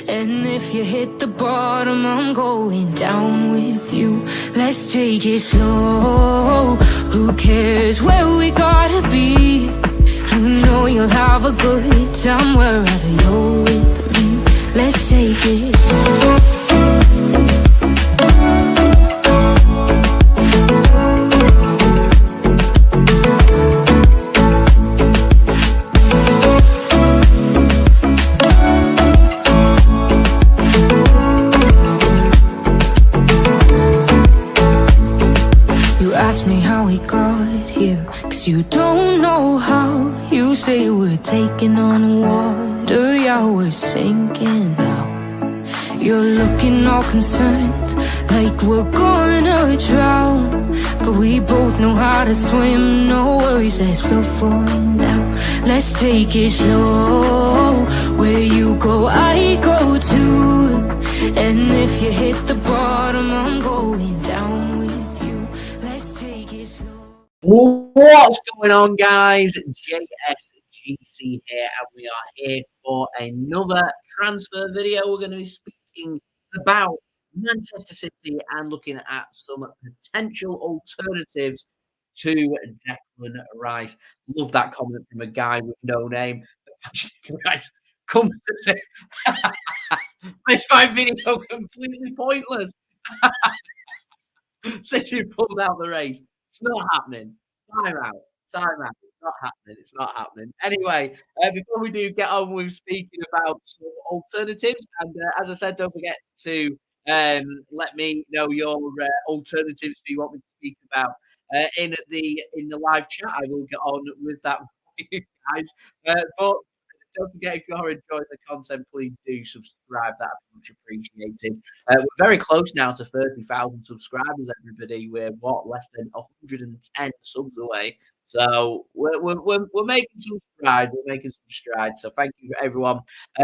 And if you hit the bottom, I'm going down with you. Let's take it slow. Who cares where we gotta be? You know you'll have a good time wherever you're with me. Let's take it slow. Ask me how we got here, 'cause you don't know how. You say we're taking on water, yeah, we're sinking now. You're looking all concerned, like we're gonna drown. But we both know how to swim, no worries, let's flow for now. Let's take it slow, where you go, I go too. And if you hit the bottom, I'm going down with you. What's going on, guys? JSGC here, and we are here for another transfer video. We're going to be speaking about Manchester City and looking at some potential alternatives to Declan Rice. Love that comment from a guy with no name. Rice comes to say, makes my video completely pointless. City pulled out the race. It's not happening. Time out. Time out. It's not happening. It's not happening. Anyway, before we do get on with speaking about some alternatives, and as I said, don't forget to let me know your alternatives you want me to speak about in the live chat. I will get on with that for you guys. But don't forget, if you are enjoying the content, please do subscribe. That'd be much appreciated. We're very close now to 30,000 subscribers, everybody. We're, less than 110 subs away. So we're making some strides. We're making some strides. So thank you, everyone,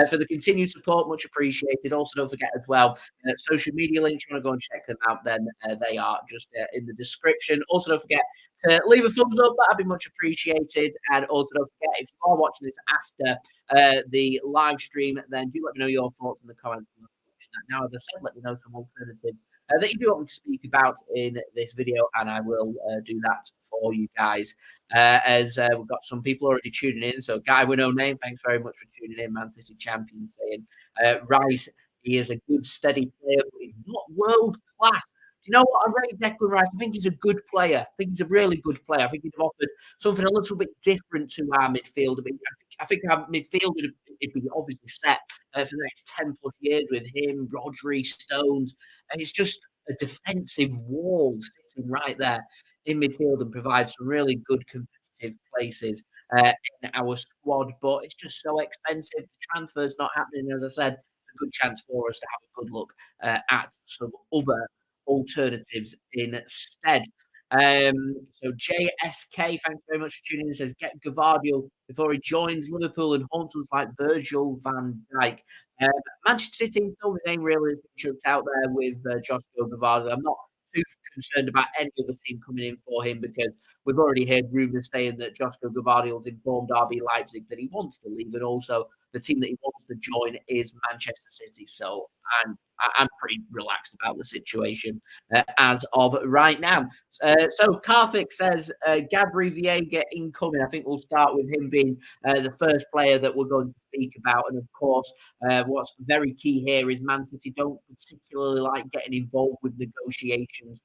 for the continued support. Much appreciated. Also, don't forget as well, social media links. You want to go and check them out, then they are just in the description. Also, don't forget to leave a thumbs up. That'd be much appreciated. And also, don't forget, if you are watching this after the live stream, then do let me know your thoughts in the comments. Now, as I said, let me know some alternatives that you do want me to speak about in this video, and I will do that for you guys. As we've got some people already tuning in. So, Guy with no name, thanks very much for tuning in. Man City champion saying Rice, he is a good, steady player, but he's not world class. Do you know what? I rate Declan Rice. I think he's a good player. I think he's a really good player. I think he'd have offered something a little bit different to our midfield. I think our midfield would be obviously set for the next 10 plus years with him, Rodri, Stones. And it's just a defensive wall sitting right there in midfield and provides some really good competitive places in our squad. But it's just so expensive. The transfer's not happening. As I said, it's a good chance for us to have a good look at some other alternatives instead. So JSK, thanks very much for tuning in. Says get Gabri before he joins Liverpool and haunts us like Virgil van Dijk. Manchester City, the name really chucked out there with Joshua Gabri. I'm not too concerned about any other team coming in for him because we've already heard rumours saying that Joshua Gabri has informed RB Leipzig that he wants to leave, and also the team that he wants to join is Manchester City. So I'm pretty relaxed about the situation as of right now. So Karthik says Gabri Veiga incoming. I think we'll start with him being the first player that we're going to speak about. And of course, what's very key here is Man City don't particularly like getting involved with negotiations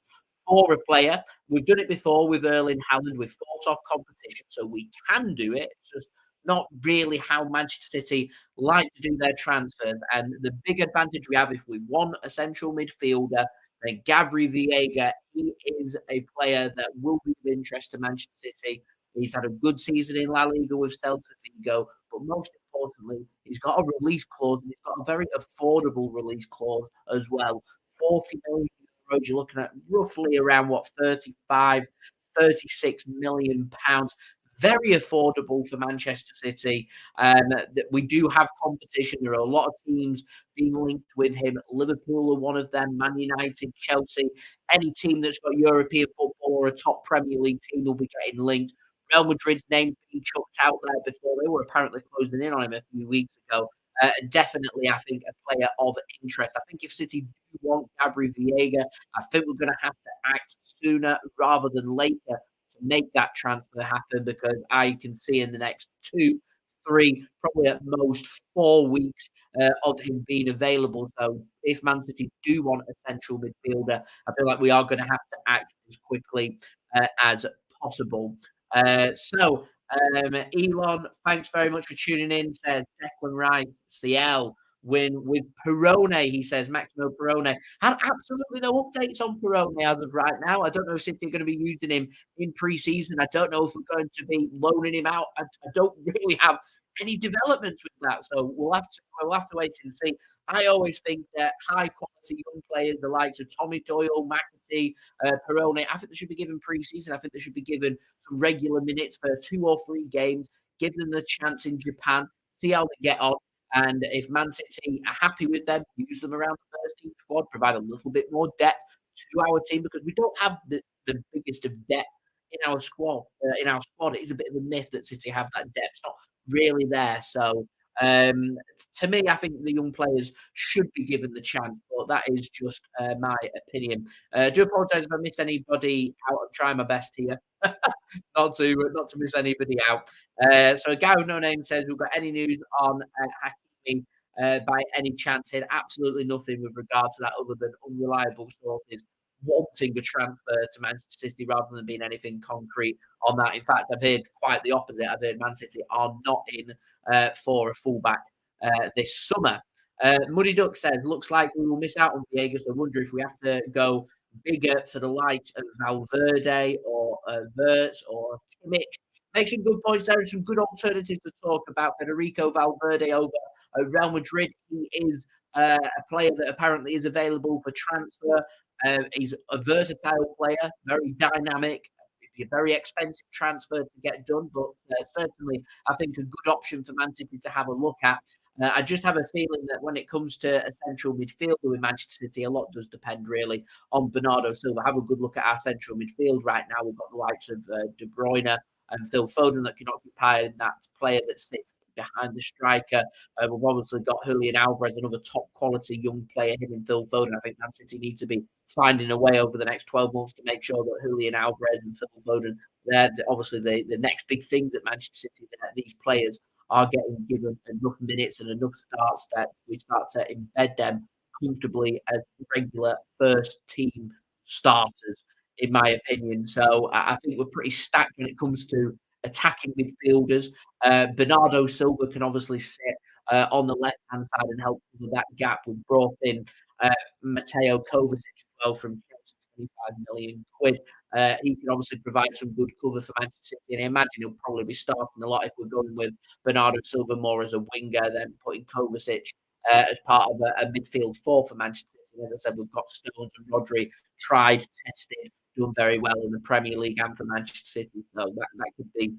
for a player. We've done it before with Erling Haaland. We've fought off competition, so we can do it. It's just not really how Manchester City like to do their transfers. And the big advantage we have if we want a central midfielder, then Gabri Veiga, he is a player that will be of interest to Manchester City. He's had a good season in La Liga with Celta Vigo, but most importantly, he's got a release clause, and he's got a very affordable release clause as well. 40 million euros, you're looking at roughly around, 35, 36 million pounds. Very affordable for Manchester City. We do have competition. There are a lot of teams being linked with him. Liverpool are one of them, Man United, Chelsea. Any team that's got European football or a top Premier League team will be getting linked. Real Madrid's name being chucked out there before. They were apparently closing in on him a few weeks ago. Definitely, I think, a player of interest. I think if City do want Gabri Veiga, I think we're going to have to act sooner rather than later to make that transfer happen, because I can see in the next 2, 3, probably at most 4 weeks of him being available. So if Man City do want a central midfielder, I feel like we are going to have to act as quickly as possible. Elon, thanks very much for tuning in. Says Declan Rice, CL win with Perone. He says Maximo Perone. Had absolutely no updates on Perone as of right now. I don't know if City are going to be using him in pre-season. I don't know if we're going to be loaning him out. I don't really have any developments with that. So we'll have to wait and see. I always think that high quality young players, the likes of Tommy Doyle, McAtee, Perone, I think they should be given pre-season. I think they should be given some regular minutes for 2 or 3 games. Give them the chance in Japan. See how they get on. And if Man City are happy with them, use them around the first team squad, provide a little bit more depth to our team, because we don't have the biggest of depth in our squad. It is a bit of a myth that City have that depth. It's not really there. So to me, I think the young players should be given the chance, but that is just my opinion. I do apologise if I missed anybody out. I'm trying my best here. not to miss anybody out. So a guy with no name says, we've got any news on Hakimi by any chance here? Absolutely nothing with regard to that other than unreliable sources wanting a transfer to Manchester City rather than being anything concrete on that. In fact, I've heard quite the opposite. I've heard Man City are not in for a fullback this summer. Muddy Duck says, looks like we will miss out on Veiga, so I wonder if we have to go bigger for the likes of Valverde or Verts or Kimmich. Make some good points there and some good alternatives to talk about. Federico Valverde over Real Madrid. He is a player that apparently is available for transfer. He's a versatile player, very dynamic. It'd be a very expensive transfer to get done, but certainly I think a good option for Man City to have a look at. I just have a feeling that when it comes to a central midfielder with Manchester City, a lot does depend really on Bernardo Silva. Have a good look at our central midfield right now. We've got the likes of De Bruyne and Phil Foden that can occupy that player that sits behind the striker. We've obviously got Julian Alvarez, another top quality young player, him and Phil Foden. I think Man City need to be finding a way over the next 12 months to make sure that Julian Alvarez and Phil Foden, they're obviously the next big things at Manchester City, that these players are getting given enough minutes and enough starts that we start to embed them comfortably as regular first team starters, in my opinion. So I think we're pretty stacked when it comes to attacking midfielders. Bernardo Silva can obviously sit on the left-hand side and help with that gap. We've brought in Mateo Kovacic as well from Chelsea, 25 million quid. He can obviously provide some good cover for Manchester City, and I imagine he'll probably be starting a lot if we're going with Bernardo Silva more as a winger, then putting Kovacic as part of a midfield four for Manchester City. As I said, we've got Stones and Rodri, tried, tested, done very well in the Premier League and for Manchester City, so that could be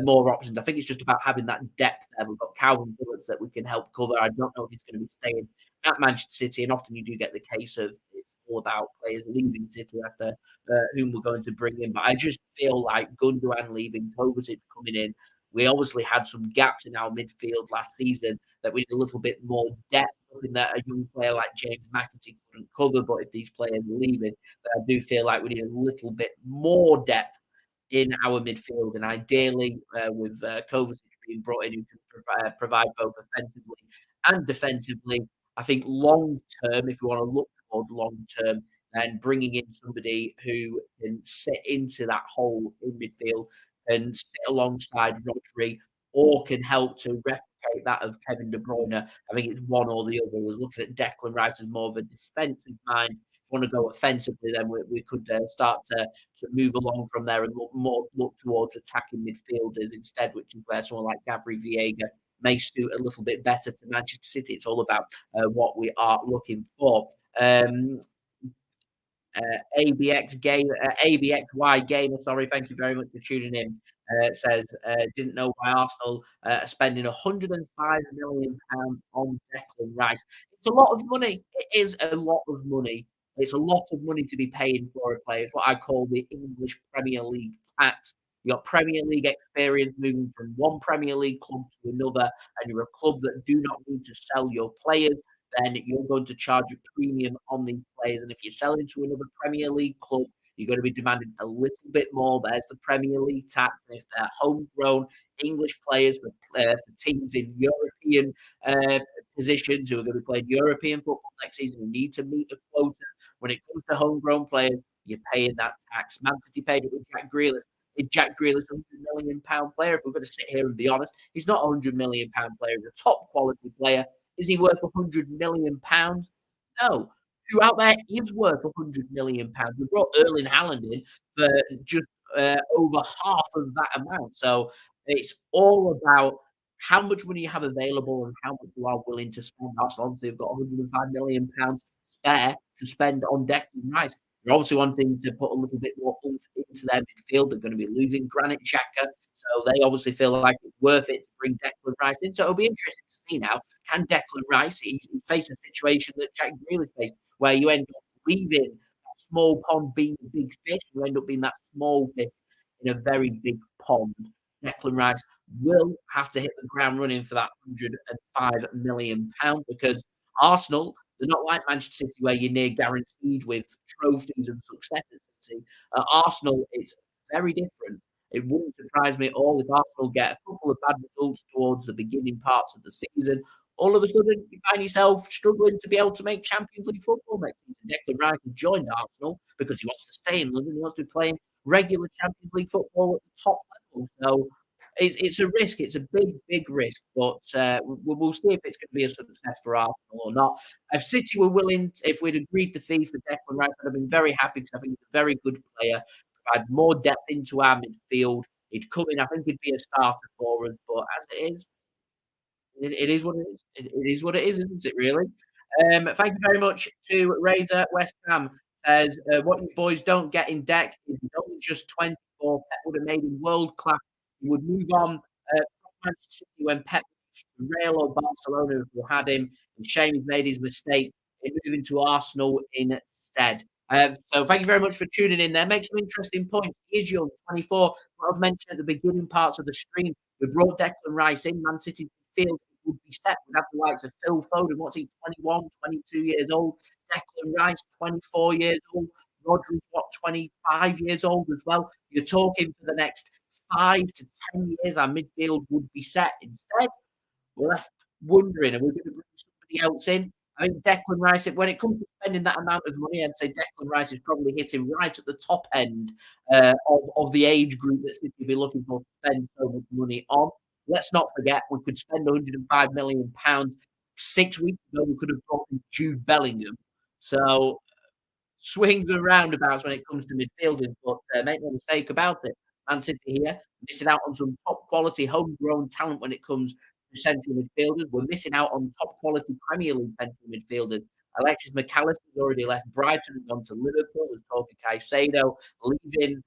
more options. I think it's just about having that depth there. We've got Calvin Phillips that we can help cover. I don't know if he's going to be staying at Manchester City, and often you do get the case of it's all about players leaving City after whom we're going to bring in. But I just feel like Gundogan leaving, Kovacic coming in. We obviously had some gaps in our midfield last season that we need a little bit more depth, something that a young player like James McAtee couldn't cover. But if these players are leaving, I do feel like we need a little bit more depth in our midfield, and ideally with Kovacic being brought in, who can provide both offensively and defensively. I think long term, if you want to look towards long term, and bringing in somebody who can sit into that hole in midfield and sit alongside Rodri, or can help to replicate that of Kevin De Bruyne. I think it's one or the other. We're looking at Declan Rice as more of a defensive mind. If you want to go offensively, then we could start to move along from there and look towards attacking midfielders instead, which is where someone like Gabri Veiga may suit a little bit better to Manchester City. It's all about what we are looking for. ABXY Gamer, sorry, thank you very much for tuning in. Says, didn't know why Arsenal are spending £105 million on Declan Rice. It's a lot of money. It is a lot of money. It's a lot of money to be paying for a player. It's what I call the English Premier League tax. You got Premier League experience moving from one Premier League club to another, and you're a club that do not need to sell your players, then you're going to charge a premium on these players. And if you're selling to another Premier League club, you're going to be demanding a little bit more. There's the Premier League tax. And if they're homegrown English players for teams in European uh, positions who are going to be playing European football next season, who need to meet a quota, when it comes to homegrown players, you're paying that tax. Man City paid it with Jack Grealish. Is Jack Grealish a £100 million player? If we're going to sit here and be honest, he's not a £100 million player. He's a top quality player. Is he worth £100 million? No. Who out there is worth £100 million? We brought Erling Haaland in for just over half of that amount. So it's all about how much money you have available and how much you are willing to spend. Arsenal, they've got £105 million spare to spend on Declan Rice. They're obviously wanting to put a little bit more oomph into their midfield. They're going to be losing Granit Xhaka, so they obviously feel like it's worth it to bring Declan Rice in. So it'll be interesting to see now, can Declan Rice face a situation that Jack Grealish faced, where you end up leaving that small pond being a big fish, you end up being that small fish in a very big pond. Declan Rice will have to hit the ground running for that £105 million because Arsenal, they're not like Manchester City where you're near guaranteed with trophies and success at City. At Arsenal, it's very different. It wouldn't surprise me at all if Arsenal get a couple of bad results towards the beginning parts of the season. All of a sudden, you find yourself struggling to be able to make Champions League football next season. Declan Rice has joined Arsenal because he wants to stay in London. He wants to be playing regular Champions League football at the top level. So it's a risk. It's a big risk, but we'll see if it's going to be a success for Arsenal or not. If City were willing, if we'd agreed the fee for Declan Rice, I'd have been very happy because I think he's a very good player. Provide more depth into our midfield. He'd come in. I think he'd be a starter for us, but as it is, it is what it is. It is what it is, isn't it? Really. Thank you very much to Razor West Ham. Says what you boys don't get in deck is he's only just 24. Pep would have made him world class. He would move on from Manchester City when Pep Real or Barcelona who had him. And shame he's made his mistake in moving to Arsenal instead. So thank you very much for tuning in there. Make some interesting points. He is young, 24. What I've mentioned at the beginning parts of the stream, we brought Declan Rice in. Man City field would be set. We'd have the likes of Phil Foden. What's he, 21, 22 years old? Declan Rice, 24 years old. Rodri's, 25 years old as well. You're talking for the next 5 to 10 years, our midfield would be set. Instead, we're left wondering, are we going to bring somebody else in? I think Declan Rice, when it comes to spending that amount of money, I'd say Declan Rice is probably hitting right at the top end of the age group that City will be looking for to spend so much money on. Let's not forget, we could spend £105 million. 6 weeks ago, we could have brought in Jude Bellingham. So, swings and roundabouts when it comes to midfielders, but make no mistake about it. Man City here, missing out on some top quality homegrown talent when it comes to central midfielders. We're missing out on top quality Premier League central midfielders. Alexis McAllister's already left Brighton and gone to Liverpool. We're talking Caicedo leaving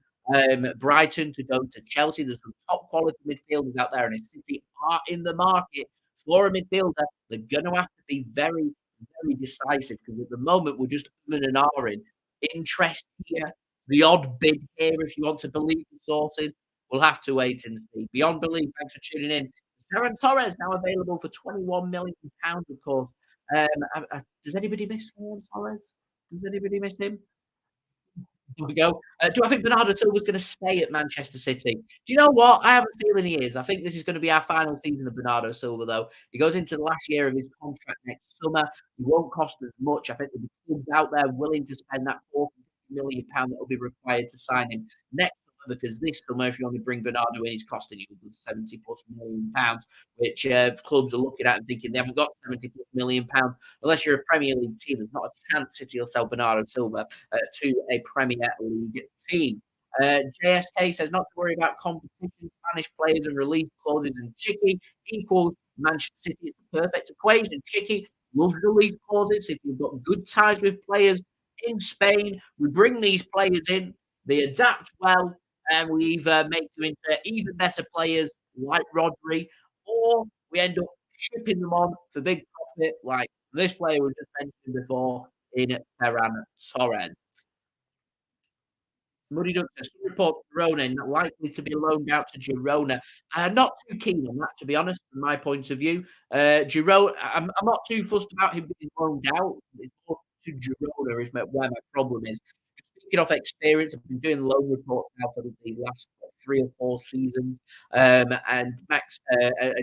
Brighton to go to Chelsea. There's some top quality midfielders out there, and if City are in the market for a midfielder, they're going to have to be very, very decisive because at the moment we're just and ahhing. Interest here, the odd bid here, if you want to believe the sources. We'll have to wait and see. Beyond belief, thanks for tuning in. Ferran Torres now available for £21 million, of course. Does anybody miss Ferran Torres? Does anybody miss him? Here we go. Do I think Bernardo Silva's going to stay at Manchester City? Do you know what? I have a feeling he is. I think this is going to be our final season of Bernardo Silva, though. He goes into the last year of his contract next summer. He won't cost as much. I think there'll be clubs out there willing to spend that £40 million that will be required to sign him next summer, because this summer, if you only bring Bernardo in, he's costing you £70+ million, which clubs are looking at and thinking they haven't got £70+ million. Unless you're a Premier League team, there's not a chance City will sell Bernardo Silva to a Premier League team. JSK says not to worry about competition, Spanish players and release clauses, and Chicky equals Manchester City. It's the perfect equation. Chicky loves release clauses. City have got good ties with players in Spain. We bring these players in, they adapt well, and we either make them into even better players like Rodri, or we end up shipping them on for big profit, like this player we just mentioned before in Ferran Torres. Muddy Duck says, some reports Perone not likely to be loaned out to Girona. Not too keen on that, to be honest, from my point of view. Girona, I'm not too fussed about him being loaned out. It's more to Girona is where my problem is. Speaking of experience, I've been doing loan reports now for the last 3 or 4 seasons, and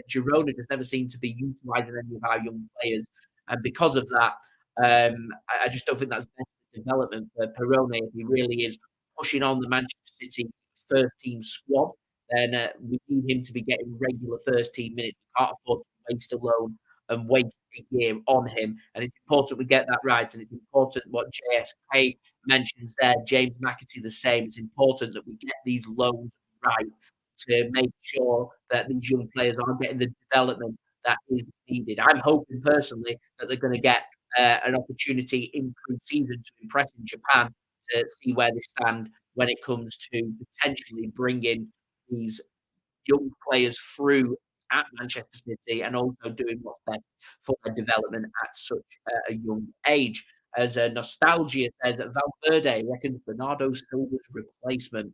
Girona just never seemed to be utilising any of our young players, and because of that, I just don't think that's best development for Perone if he really is pushing on the Manchester City first team squad. Then we need him to be getting regular first team minutes. We can't afford to waste a loan and waste a year on him. And it's important we get that right. And it's important what JSK mentions there, James McAtee the same. It's important that we get these loans right to make sure that these young players are getting the development that is needed. I'm hoping personally that they're going to get an opportunity in pre-season to impress in Japan to see where they stand when it comes to potentially bringing these young players through at Manchester City and also doing what's best for their development at such a young age. As Nostalgia says, Valverde reckons Bernardo Silva's replacement.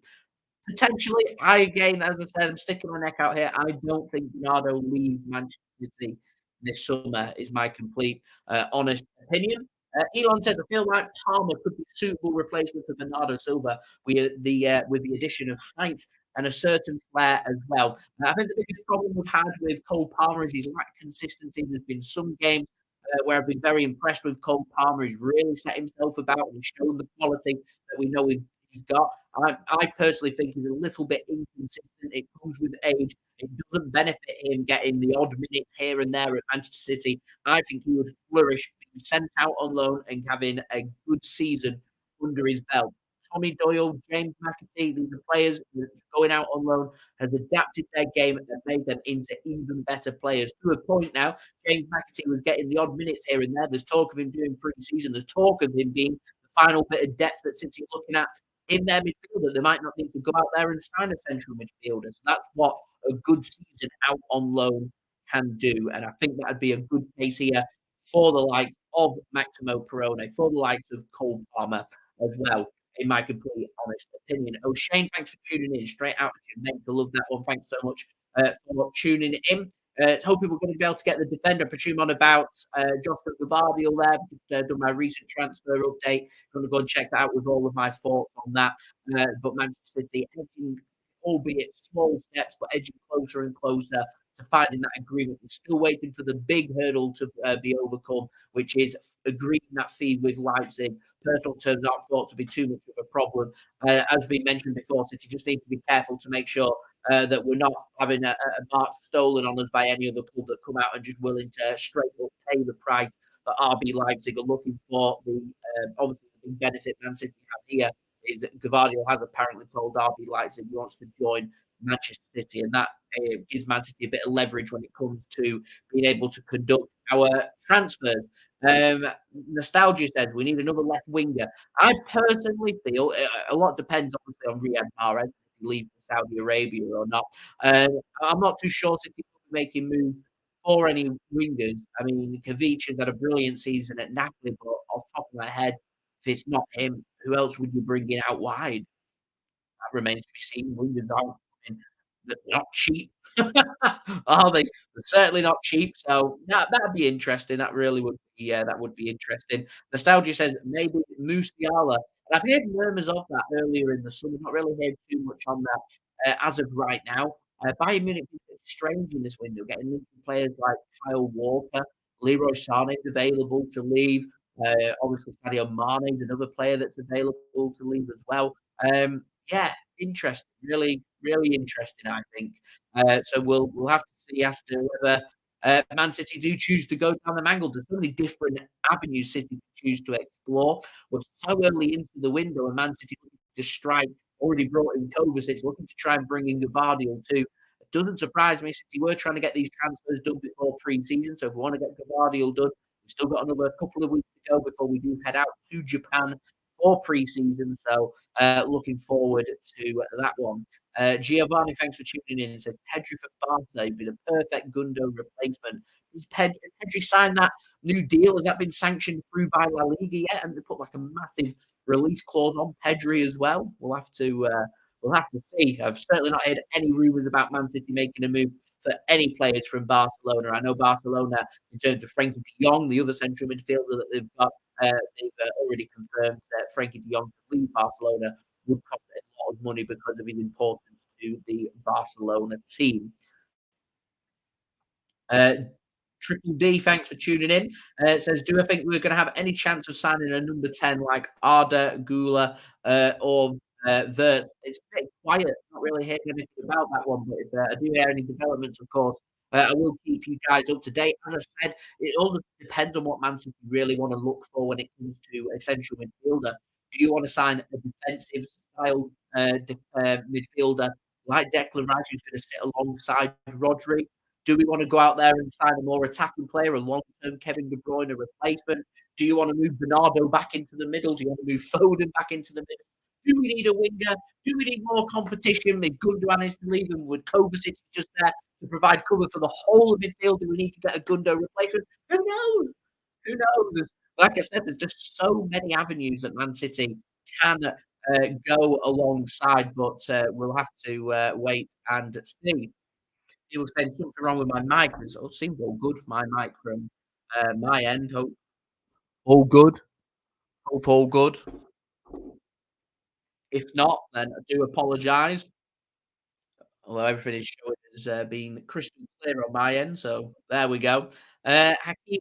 Potentially, as I said, I'm sticking my neck out here. I don't think Bernardo leaves Manchester City this summer, is my complete, honest opinion. Elon says, I feel like Palmer could be a suitable replacement for Bernardo Silva with the addition of height and a certain flair as well. I think the biggest problem we've had with Cole Palmer is his lack of consistency. There's been some games where I've been very impressed with Cole Palmer. He's really set himself about and shown the quality that we know he's got. I personally think he's a little bit inconsistent. It comes with age. It doesn't benefit him getting the odd minutes here and there at Manchester City. I think he would flourish being sent out on loan and having a good season under his belt. Tommy Doyle, James McAtee, these are players going out on loan, has adapted their game and made them into even better players. To a point now, James McAtee was getting the odd minutes here and there. There's talk of him doing pre-season. There's talk of him being the final bit of depth that City are looking at in their midfielder. They might not need to go out there and sign a central midfielder. So that's what a good season out on loan can do. And I think that'd be a good case here for the likes of Maximo Perone, for the likes of Cole Palmer as well, in my complete honest opinion. Oh, Shane, thanks for tuning in. Straight out of Jamaica. Love that one. Thanks so much for tuning in. Hoping we're going to be able to get the defender. I presume on about Joshua Gabri there. Just done my recent transfer update. Going to go and check that out with all of my thoughts on that. But Manchester City edging, albeit small steps, but edging closer and closer to finding that agreement. We're still waiting for the big hurdle to be overcome, which is agreeing that fee with Leipzig. Personal terms aren't thought to be too much of a problem. As we mentioned before, City just need to be careful to make sure that we're not having a march stolen on us by any other club that come out and just willing to straight up pay the price that RB Leipzig are looking for. The obviously the big benefit Man City have here is that Gvardiol has apparently told RB Leipzig he wants to join Manchester City, and that gives Man City a bit of leverage when it comes to being able to conduct our transfers. Nostalgia says we need another left winger. I personally feel a lot depends obviously on Riyad Mahrez if he leaves Saudi Arabia or not. I'm not too sure City will be making moves for any wingers. I mean, Kimmich has had a brilliant season at Napoli, but off the top of my head, if it's not him, who else would you bring in out wide? That remains to be seen. Wingers aren't they're not cheap, are they? They're certainly not cheap. So that'd be interesting. That really would be. Yeah, that would be interesting. Nostalgia says maybe Musiala, and I've heard murmurs of that earlier in the summer. Not really heard too much on that as of right now. Bayern Munich is a bit strange in this window, getting players like Kyle Walker, Leroy Sané is available to leave. Obviously, Sadio Mane is another player that's available to leave as well. Yeah, interesting. Really, really interesting, I think. So we'll have to see as to whether Man City do choose to go down the mangle. There's so many different avenues City choose to explore. We're so early into the window, and Man City looking to strike. Already brought in Kovacic, looking to try and bring in Gvardiol too. It doesn't surprise me. City were trying to get these transfers done before pre-season, so if we want to get Gvardiol done, we've still got another couple of weeks to go before we do head out to Japan before pre-season. So looking forward to that one. Giovanni, thanks for tuning in. It says Pedri for Barca would be the perfect Gundo replacement. Has Pedri signed that new deal? Has that been sanctioned through by La Liga yet? And they put like a massive release clause on Pedri as well. We'll have to see. I've certainly not heard any rumours about Man City making a move for any players from Barcelona. I know Barcelona, in terms of Frenkie de Jong, the other central midfielder that they've got, they've already confirmed that Frenkie de Jong to leave Barcelona would cost a lot of money because of his importance to the Barcelona team. Triple D, thanks for tuning in. It says, do I think we're going to have any chance of signing a number 10 like Arda, Gula, or Vert? It's a bit quiet. Not really hearing anything about that one, but if I do hear any developments, of course, I will keep you guys up to date. As I said, it all depends on what Man City really want to look for when it comes to a central midfielder. Do you want to sign a defensive style midfielder like Declan Rice, who's going to sit alongside Rodri? Do we want to go out there and sign a more attacking player, a long-term Kevin De Bruyne replacement? Do you want to move Bernardo back into the middle? Do you want to move Foden back into the middle? Do we need a winger? Do we need more competition? With Gundogan is to leave and with Kovacic just there to provide cover for the whole of midfield? Do we need to get a Gundo replacement? Who knows? Who knows? Like I said, there's just so many avenues that Man City can go alongside, but we'll have to wait and see. He was saying something wrong with my mic. It seems all good. My mic from my end. Hope all good. Hope all good. If not, then I do apologise. Although everything is showing as being crystal clear on my end, so there we go. Hakeem,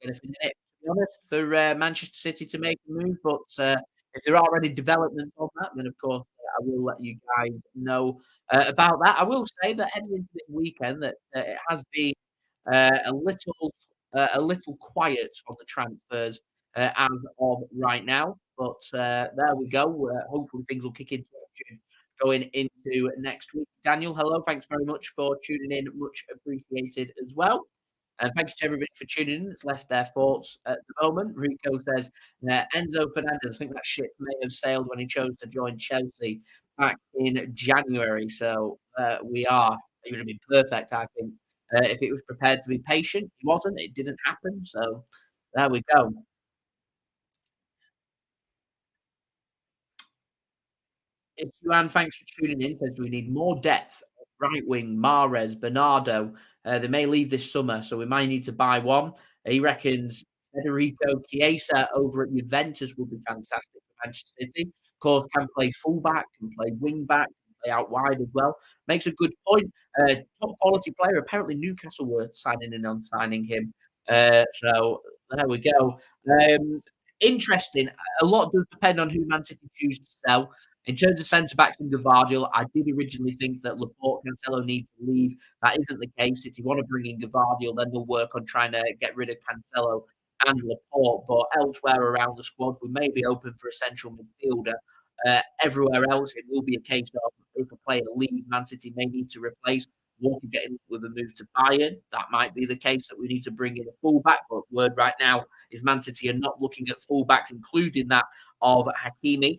anything in it, to be honest, for Manchester City to make a move, but if there are any developments on that, then of course I will let you guys know about that. I will say that heading into this weekend, that it has been a little quiet on the transfers as of right now, but there we go. Hopefully things will kick into action going into next week. Daniel, hello. Thanks very much for tuning in. Much appreciated as well. And thank you to everybody for tuning in. That's left their thoughts at the moment. Rico says, Enzo Fernandez, I think that ship may have sailed when he chose to join Chelsea back in January. So we are. It would have been perfect, I think, if it was prepared to be patient. It wasn't. It didn't happen. So there we go. It's Juan, thanks for tuning in. Says we need more depth. Right wing, Mahrez, Bernardo. They may leave this summer, so we might need to buy one. He reckons Federico Chiesa over at Juventus would be fantastic for Manchester City. Of course, can play fullback, can play wing back, can play out wide as well. Makes a good point. Top quality player. Apparently, Newcastle were signing in on signing him. So there we go. Interesting. A lot does depend on who Man City choose to sell. In terms of centre backs and Gvardiol, I did originally think that Laporte Cancelo need to leave. That isn't the case. If you want to bring in Gvardiol, then they'll work on trying to get rid of Cancelo and Laporte. But elsewhere around the squad, we may be open for a central midfielder. Everywhere else, it will be a case of if a player leaves, Man City may need to replace. Walker getting with a move to Bayern. That might be the case that we need to bring in a fullback. But word right now is Man City are not looking at fullbacks, including that of Hakimi.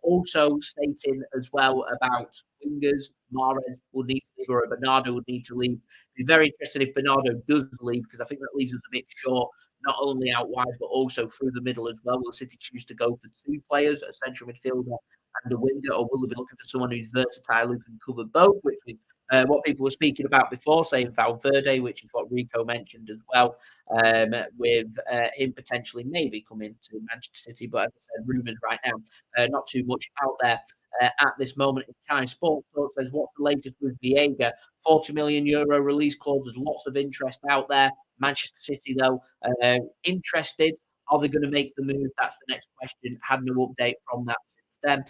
Also stating as well about wingers, Mahrez will need to leave or Bernardo would need to leave. It'd be very interesting if Bernardo does leave because I think that leaves us a bit short, not only out wide but also through the middle as well. Will City choose to go for two players, a central midfielder and a winger, or will they be looking for someone who's versatile who can cover both, which is what people were speaking about before, saying Valverde, which is what Rico mentioned as well, with him potentially maybe coming to Manchester City. But as I said, rumours right now, not too much out there at this moment in time. Sports Talk says, what's the latest with Veiga? 40 million euro release clause. There's lots of interest out there. Manchester City, though, interested. Are they going to make the move? That's the next question. Had no update from that since then.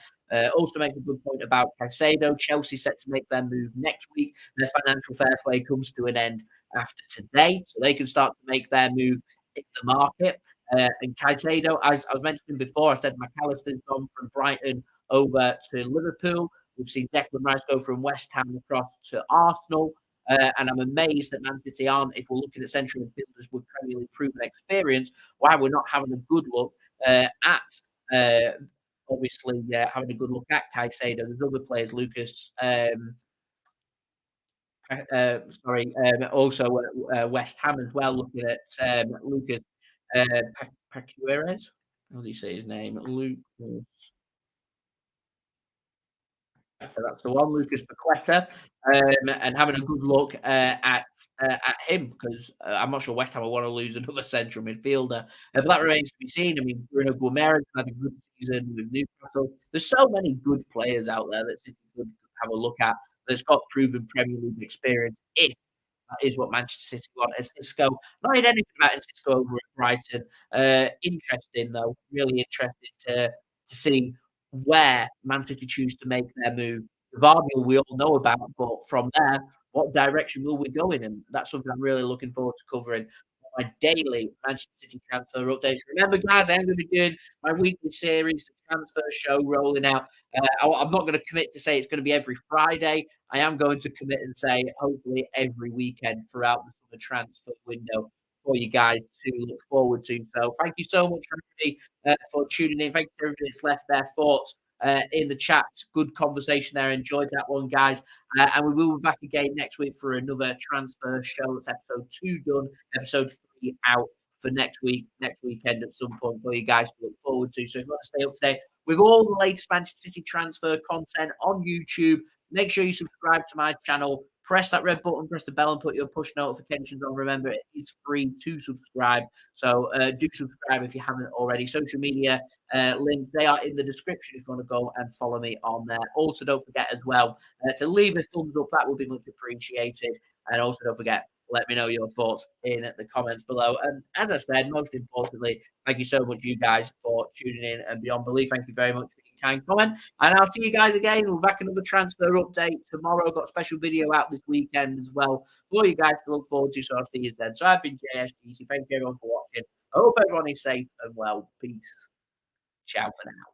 Also make a good point about Caicedo. Chelsea set to make their move next week. Their financial fair play comes to an end after today, so they can start to make their move in the market. And Caicedo, as I was mentioning before, I said McAllister's gone from Brighton over to Liverpool. We've seen Declan Rice go from West Ham across to Arsenal. And I'm amazed that Man City aren't, if we're looking at central midfielders with Premier League proven experience, why we're not having a good look at Obviously, having a good look at Caicedo. There's other players, Lucas. Also West Ham as well. Looking at Lucas Paquires. How do you say his name? Lucas. So that's the one, Lucas Paqueta, and having a good look at him because I'm not sure West Ham will want to lose another central midfielder, but that remains to be seen. I mean, Bruno Guimaraes had a good season with Newcastle. There's so many good players out there that City could have a look at. That's got proven Premier League experience. If that is what Manchester City want. Cisco, not heard anything about Cisco over at Brighton. Interesting though, really interesting to see where Man City choose to make their move. Vardy we all know about, but from there, what direction will we go in? And that's something I'm really looking forward to covering my daily Manchester City transfer updates. Remember, guys, I am going to be doing my weekly series, the transfer show rolling out. I'm not going to commit to say it's going to be every Friday. I am going to commit and say hopefully every weekend throughout the summer transfer window for you guys to look forward to. So thank you so much for tuning in. Thank you to everybody that's left their thoughts in the chat. Good conversation there. Enjoyed that one, guys. And we will be back again next week for another transfer show. That's episode 2 done, episode 3 out for next weekend at some point for you guys to look forward to. So if you want to stay up to date with all the latest Manchester City transfer content on YouTube, make sure you subscribe to my channel. Press that red button, press the bell, and put your push notifications on. Remember, it is free to subscribe. So do subscribe if you haven't already. Social media links, they are in the description if you want to go and follow me on there. Also, don't forget as well to leave a thumbs up. That would be much appreciated. And also, don't forget, let me know your thoughts in the comments below. And as I said, most importantly, thank you so much, you guys, for tuning in and beyond belief. Thank you very much for your kind comment. And I'll see you guys again. We'll be back another transfer update tomorrow. Got a special video out this weekend as well for you guys to look forward to. So I'll see you then. So I've been JSGC. Thank you everyone for watching. I hope everyone is safe and well. Peace. Ciao for now.